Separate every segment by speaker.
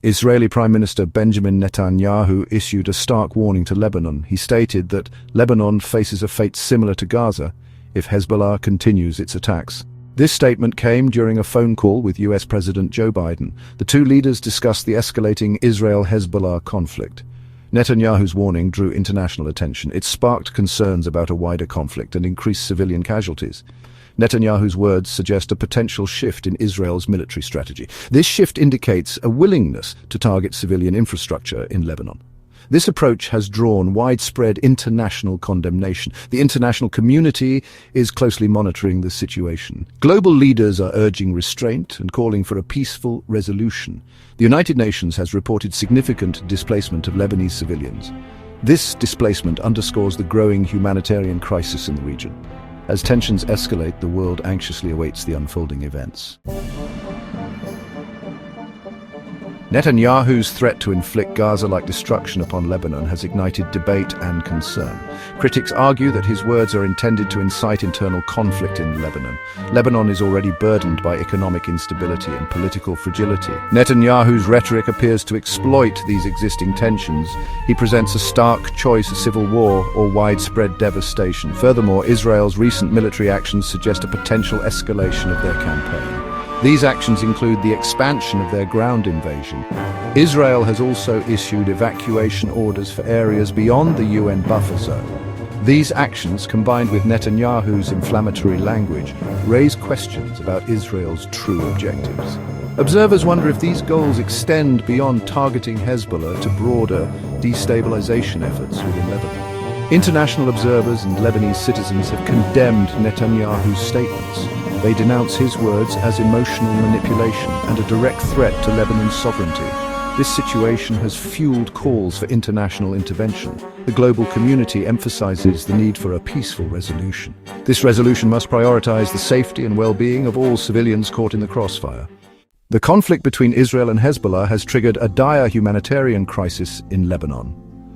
Speaker 1: Israeli Prime Minister Benjamin Netanyahu issued a stark warning to Lebanon. He stated that Lebanon faces a fate similar to Gaza if Hezbollah continues its attacks. This statement came during a phone call with US President Joe Biden. The two leaders discussed the escalating Israel-Hezbollah conflict. Netanyahu's warning drew international attention. It sparked concerns about a wider conflict and increased civilian casualties. Netanyahu's words suggest a potential shift in Israel's military strategy. This shift indicates a willingness to target civilian infrastructure in Lebanon. This approach has drawn widespread international condemnation. The international community is closely monitoring the situation. Global leaders are urging restraint and calling for a peaceful resolution. The United Nations has reported significant displacement of Lebanese civilians. This displacement underscores the growing humanitarian crisis in the region. As tensions escalate, the world anxiously awaits the unfolding events. Netanyahu's threat to inflict Gaza-like destruction upon Lebanon has ignited debate and concern. Critics argue that his words are intended to incite internal conflict in Lebanon. Lebanon is already burdened by economic instability and political fragility. Netanyahu's rhetoric appears to exploit these existing tensions. He presents a stark choice: civil war or widespread devastation. Furthermore, Israel's recent military actions suggest a potential escalation of their campaign. These actions include the expansion of their ground invasion. Israel has also issued evacuation orders for areas beyond the UN buffer zone. These actions, combined with Netanyahu's inflammatory language, raise questions about Israel's true objectives. Observers wonder if these goals extend beyond targeting Hezbollah to broader destabilization efforts within Lebanon. International observers and Lebanese citizens have condemned Netanyahu's statements. They denounce his words as emotional manipulation and a direct threat to Lebanon's sovereignty. This situation has fueled calls for international intervention. The global community emphasizes the need for a peaceful resolution. This resolution must prioritize the safety and well-being of all civilians caught in the crossfire. The conflict between Israel and Hezbollah has triggered a dire humanitarian crisis in Lebanon.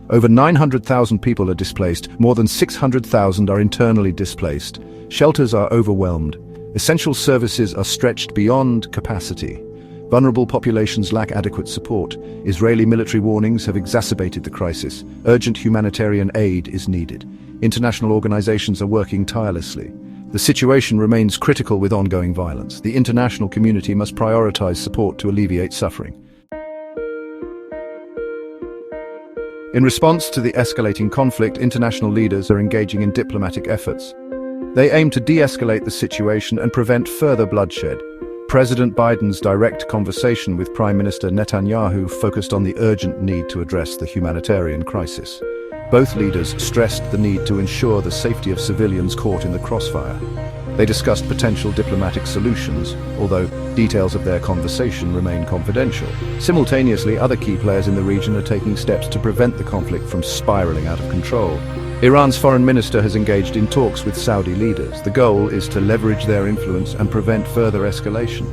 Speaker 1: Over 900,000 people are displaced. More than 600,000 are internally displaced. Shelters are overwhelmed. Essential services are stretched beyond capacity. Vulnerable populations lack adequate support. Israeli military warnings have exacerbated the crisis. Urgent humanitarian aid is needed. International organizations are working tirelessly. The situation remains critical with ongoing violence. The international community must prioritize support to alleviate suffering. In response to the escalating conflict, international leaders are engaging in diplomatic efforts. They aim to de-escalate the situation and prevent further bloodshed. President Biden's direct conversation with Prime Minister Netanyahu focused on the urgent need to address the humanitarian crisis. Both leaders stressed the need to ensure the safety of civilians caught in the crossfire. They discussed potential diplomatic solutions, although details of their conversation remain confidential. Simultaneously, other key players in the region are taking steps to prevent the conflict from spiraling out of control. Iran's foreign minister has engaged in talks with Saudi leaders. The goal is to leverage their influence and prevent further escalation.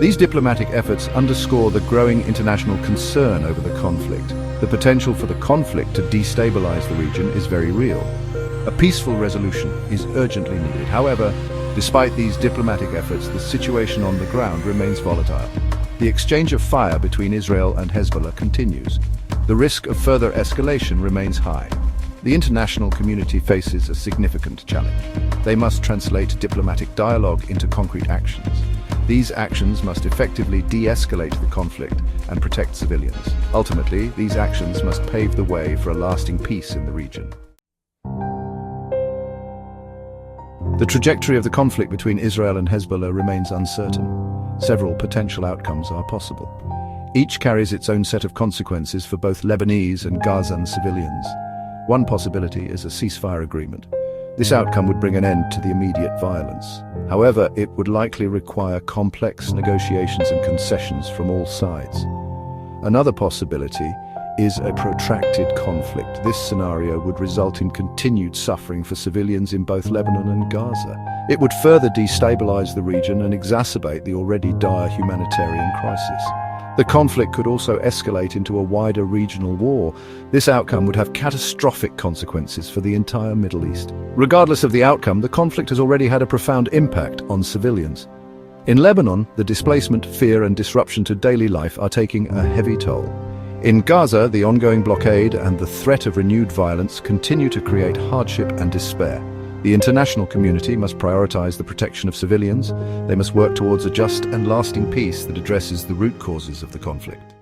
Speaker 1: These diplomatic efforts underscore the growing international concern over the conflict. The potential for the conflict to destabilize the region is very real. A peaceful resolution is urgently needed. However, despite these diplomatic efforts, the situation on the ground remains volatile. The exchange of fire between Israel and Hezbollah continues. The risk of further escalation remains high. The international community faces a significant challenge. They must translate diplomatic dialogue into concrete actions. These actions must effectively de-escalate the conflict and protect civilians. Ultimately, these actions must pave the way for a lasting peace in the region. The trajectory of the conflict between Israel and Hezbollah remains uncertain. Several potential outcomes are possible. Each carries its own set of consequences for both Lebanese and Gazan civilians. One possibility is a ceasefire agreement. This outcome would bring an end to the immediate violence. However, it would likely require complex negotiations and concessions from all sides. Another possibility is a protracted conflict. This scenario would result in continued suffering for civilians in both Lebanon and Gaza. It would further destabilize the region and exacerbate the already dire humanitarian crisis. The conflict could also escalate into a wider regional war. This outcome would have catastrophic consequences for the entire Middle East. Regardless of the outcome, the conflict has already had a profound impact on civilians. In Lebanon, the displacement, fear and disruption to daily life are taking a heavy toll. In Gaza, the ongoing blockade and the threat of renewed violence continue to create hardship and despair. The international community must prioritize the protection of civilians. They must work towards a just and lasting peace that addresses the root causes of the conflict.